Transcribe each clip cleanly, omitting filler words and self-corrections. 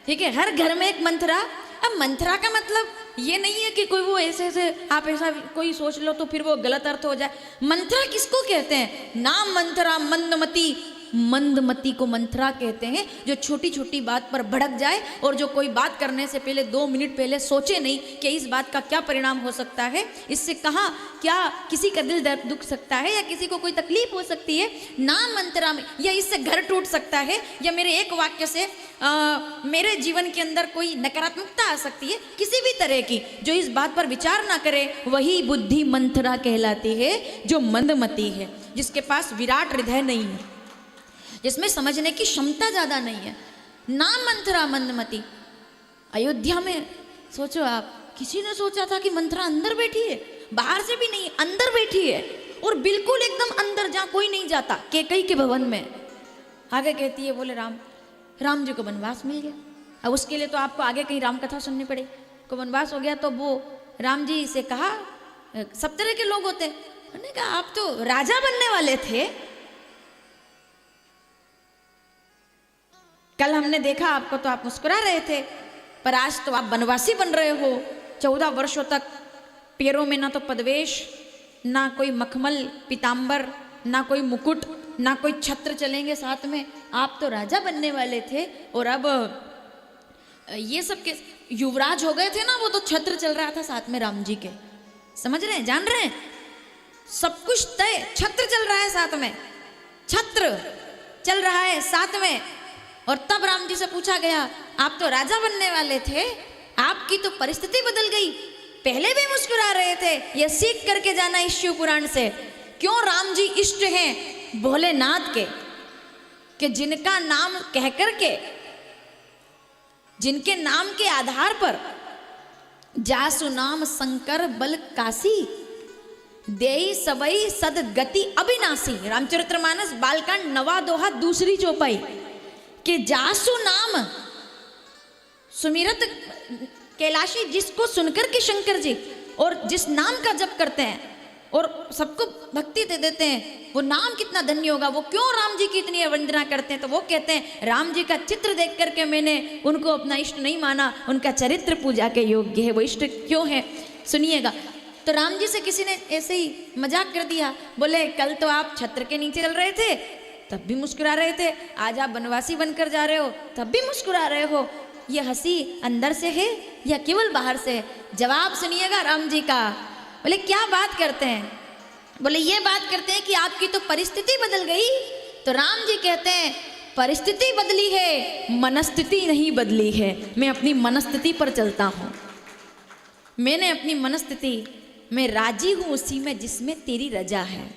ठीक है, हर घर में एक मंथरा। अब मंथरा का मतलब ये नहीं है कि कोई वो ऐसे ऐसे आप ऐसा कोई सोच लो तो फिर वो गलत अर्थ हो जाए। मंथरा किसको कहते हैं? नाम मंथरा मंदमती, मंदमती को मंथरा कहते हैं, जो छोटी छोटी बात पर भड़क जाए और जो कोई बात करने से पहले 2 मिनट पहले सोचे नहीं कि इस बात का क्या परिणाम हो सकता है, इससे कहाँ क्या किसी का दिल दर्द दुख सकता है या किसी को कोई तकलीफ हो सकती है। नाम मंत्रा में या इससे घर टूट सकता है या मेरे एक वाक्य से मेरे जीवन के अंदर कोई नकारात्मकता आ सकती है, किसी भी तरह की। जो इस बात पर विचार ना करे वही बुद्धि मंथरा कहलाती है, जो मंदमती है, जिसके पास विराट हृदय नहीं है, जिसमें समझने की क्षमता ज्यादा नहीं है। नाम मंथरा मंदमती। अयोध्या में सोचो आप, किसी ने सोचा था कि मंथरा अंदर बैठी है? बाहर से भी नहीं, अंदर बैठी है, और बिल्कुल एकदम अंदर जहां कोई नहीं जाता, कैकई के भवन में। आगे कहती है, बोले राम जी को वनवास मिल गया। अब उसके लिए तो आपको आगे कहीं राम कथा सुननी पड़े। को वनवास हो गया तो वो राम जी से कहा, सब तरह के लोग होते, उन्होंने कहा आप तो राजा बनने वाले थे, कल हमने देखा आपको तो आप मुस्कुरा रहे थे, पर आज तो आप वनवासी बन रहे हो। 14 वर्षों तक पैरों में ना तो पदवेश, ना कोई मखमल पीताम्बर, ना कोई मुकुट, ना कोई छत्र चलेंगे साथ में। आप तो राजा बनने वाले थे और अब ये सब के युवराज हो गए थे ना, वो तो छत्र चल रहा था साथ में राम जी के। समझ रहे हैं, जान रहे हैं, सब कुछ तय, छत्र चल रहा है साथ में, छत्र चल रहा है साथ में। और तब राम जी से पूछा गया, आप तो राजा बनने वाले थे, आपकी तो परिस्थिति बदल गई, पहले भी मुस्कुरा रहे थे। यह सीख करके जाना इस शिव पुराण से। क्यों राम जी इष्ट हैं भोलेनाथ के, कि जिनका नाम कह करके, जिनके नाम के आधार पर जासु नाम शंकर बल काशी, देई सबई सदगति अविनाशी। रामचरितमानस बालकांड 9वां दोहा 2री चौपाई, कि जासु नाम सुमिरत कैलाशी, जिसको सुनकर के शंकर जी और जिस नाम का जप करते हैं और सबको भक्ति दे देते हैं, वो नाम कितना धन्य होगा। वो क्यों राम जी की इतनी वंदना करते हैं? तो वो कहते हैं, राम जी का चित्र देख करके मैंने उनको अपना इष्ट नहीं माना, उनका चरित्र पूजा के योग्य है। वो इष्ट क्यों है, सुनिएगा। तो राम जी से किसी ने ऐसे ही मजाक कर दिया, बोले कल तो आप छत्र के नीचे चल रहे थे तब भी मुस्कुरा रहे थे, आज आप वनवासी बनकर जा रहे हो तब भी मुस्कुरा रहे हो। ये हंसी अंदर से है या केवल बाहर से है? जवाब सुनिएगा राम जी का। बोले क्या बात करते हैं? बोले ये बात करते हैं कि आपकी तो परिस्थिति बदल गई। तो राम जी कहते हैं, परिस्थिति बदली है, मनस्थिति नहीं बदली है। मैं अपनी मनस्थिति पर चलता हूँ, मैंने अपनी मनस्थिति में राजी हूँ उसी में जिसमें तेरी रजा है।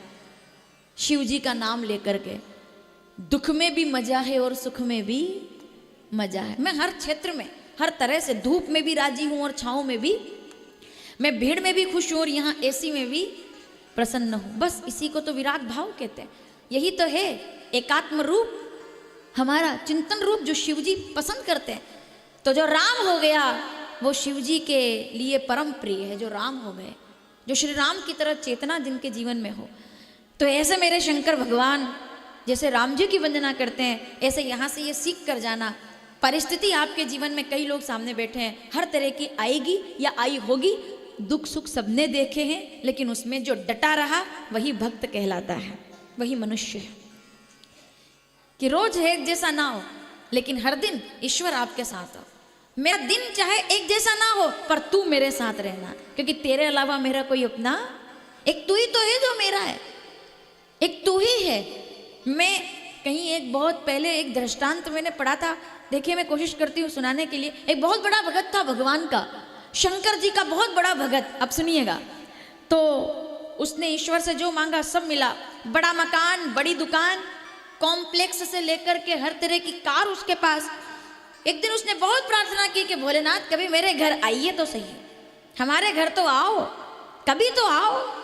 शिव जी का नाम लेकर के दुख में भी मजा है और सुख में भी मजा है। मैं हर क्षेत्र में, हर तरह से, धूप में भी राजी हूं और छांव में भी, मैं भीड़ में भी खुश हूं और यहाँ एसी में भी प्रसन्न हूं। बस इसी को तो विराग भाव कहते हैं। यही तो है एकात्म रूप, हमारा चिंतन रूप, जो शिव जी पसंद करते हैं। तो जो राम हो गया वो शिव जी के लिए परम प्रिय है। जो राम हो गए, जो श्री राम की तरह चेतना जिनके जीवन में हो, तो ऐसे मेरे शंकर भगवान जैसे राम जी की वंदना करते हैं, ऐसे यहाँ से ये सीख कर जाना। परिस्थिति आपके जीवन में कई लोग सामने बैठे हैं, हर तरह की आएगी या आई होगी, दुख सुख सबने देखे हैं, लेकिन उसमें जो डटा रहा वही भक्त कहलाता है, वही मनुष्य है। कि रोज है एक जैसा ना हो, लेकिन हर दिन ईश्वर आपके साथ हो। मेरा दिन चाहे एक जैसा ना हो, पर तू मेरे साथ रहना, क्योंकि तेरे अलावा मेरा कोई अपना, एक तू ही तो है जो मेरा है, एक तू ही है। मैं कहीं एक बहुत पहले एक दृष्टांत मैंने पढ़ा था, देखिए मैं कोशिश करती हूँ सुनाने के लिए। एक बहुत बड़ा भगत था भगवान का, शंकर जी का बहुत बड़ा भगत। अब सुनिएगा, तो उसने ईश्वर से जो मांगा सब मिला। बड़ा मकान, बड़ी दुकान, कॉम्प्लेक्स से लेकर के हर तरह की कार उसके पास। एक दिन उसने बहुत प्रार्थना की कि भोलेनाथ कभी मेरे घर आइए तो सही, हमारे घर तो आओ, कभी तो आओ।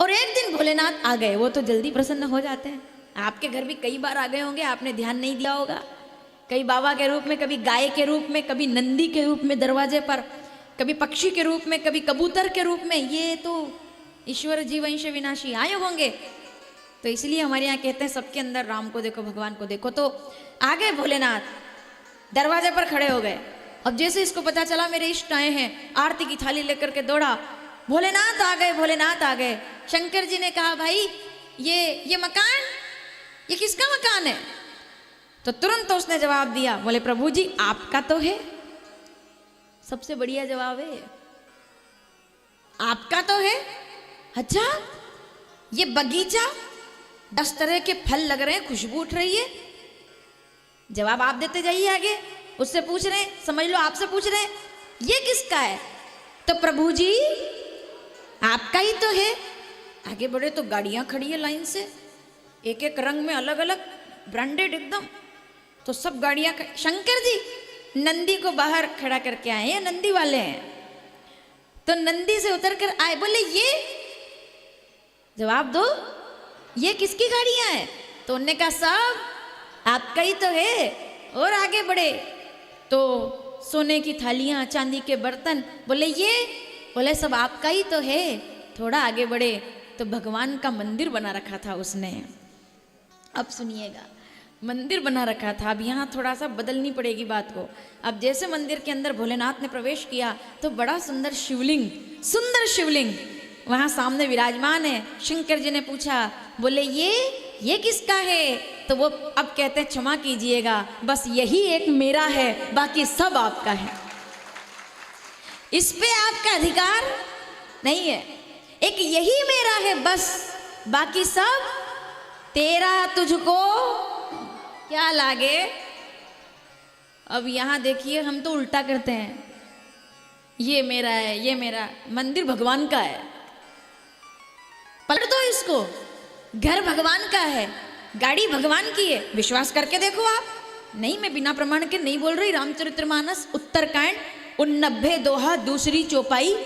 और एक दिन भोलेनाथ आ गए। वो तो जल्दी प्रसन्न हो जाते हैं। आपके घर भी कई बार आ गए होंगे, आपने ध्यान नहीं दिया होगा। कभी बाबा के रूप में, कभी गाय के रूप में, कभी नंदी के रूप में दरवाजे पर, कभी पक्षी के रूप में, कभी कबूतर के रूप में। ये तो ईश्वर जी वंश विनाशी आए होंगे। तो इसलिए हमारे यहाँ कहते हैं सबके अंदर राम को देखो, भगवान को देखो। तो आ गए भोलेनाथ। दरवाजे पर खड़े हो गए। अब जैसे इसको पता चला मेरे इष्ट आए हैं, आरती की थाली लेकर के दौड़ा, भोलेनाथ आ गए, भोलेनाथ आ गए। शंकर जी ने कहा भाई ये मकान, ये किसका मकान है? तो तुरंत उसने जवाब दिया, बोले प्रभु जी आपका तो है। सबसे बढ़िया जवाब है, आपका तो है। अच्छा, ये बगीचा 10 तरह के फल लग रहे हैं, खुशबू उठ रही है। जवाब आप देते जाइए आगे। उससे पूछ रहे हैं, समझ लो आपसे पूछ रहे हैं, ये किसका है? तो प्रभु जी आपका ही तो है। आगे बढ़े तो गाड़ियां खड़ी है लाइन से, एक एक रंग में, अलग अलग, ब्रांडेड एकदम। तो सब गाड़ियां, शंकर जी नंदी को बाहर खड़ा करके आए हैं, नंदी वाले हैं। तो नंदी से उतर कर आए, बोले ये, जवाब दो, ये किसकी गाड़ियां हैं? तो उन्होंने कहा सब आपका ही तो है। और आगे बढ़े तो सोने की थालियां, चांदी के बर्तन, बोले ये, बोले सब आपका ही तो है। थोड़ा आगे बढ़े तो भगवान का मंदिर बना रखा था उसने। अब सुनिएगा, मंदिर बना रखा था। अब यहाँ थोड़ा सा बदलनी पड़ेगी बात को। अब जैसे मंदिर के अंदर भोलेनाथ ने प्रवेश किया तो बड़ा सुंदर शिवलिंग वहाँ सामने विराजमान है। शंकर जी ने पूछा, बोले ये किसका है? तो वो अब कहते हैं क्षमा कीजिएगा, बस यही एक मेरा है, बाकी सब आपका है। इस पे आपका अधिकार नहीं है। एक यही मेरा है बस, बाकी सब तेरा, तुझको क्या लागे। अब यहां देखिए, हम तो उल्टा करते हैं, ये मेरा है, ये मेरा। मंदिर भगवान का है, पलट दो इसको। घर भगवान का है, गाड़ी भगवान की है, विश्वास करके देखो आप। नहीं, मैं बिना प्रमाण के नहीं बोल रही। रामचरितमानस उत्तरकांड 89 दोहा दूसरी चौपाई,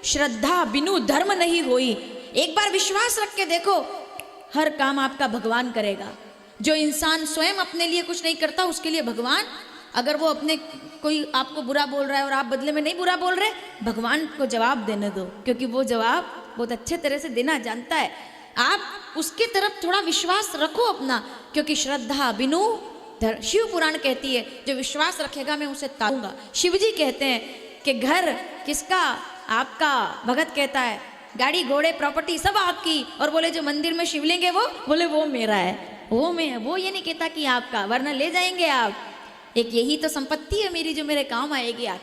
श्रद्धा बिनु धर्म नहीं होई। एक बार विश्वास रख के देखो, हर काम आपका भगवान करेगा। जो इंसान स्वयं अपने लिए कुछ नहीं करता, उसके लिए भगवान, अगर वो अपने कोई आपको बुरा बोल रहा है और आप बदले में नहीं बुरा बोल रहे, भगवान को जवाब देने दो, क्योंकि वो जवाब बहुत अच्छे तरह से देना जानता है। आप उसके तरफ थोड़ा विश्वास रखो अपना, क्योंकि श्रद्धा बिनु शिव पुराण कहती है, जो विश्वास रखेगा मैं उसे तारूंगा। शिव जी कहते हैं कि घर किसका? आपका। भगत कहता है गाड़ी घोड़े प्रॉपर्टी सब आपकी, और बोले जो मंदिर में शिवलिंग है वो, बोले वो मेरा है, वो ये नहीं कहता कि आपका, वरना ले जाएंगे आप। एक यही तो संपत्ति है मेरी जो मेरे काम आएगी।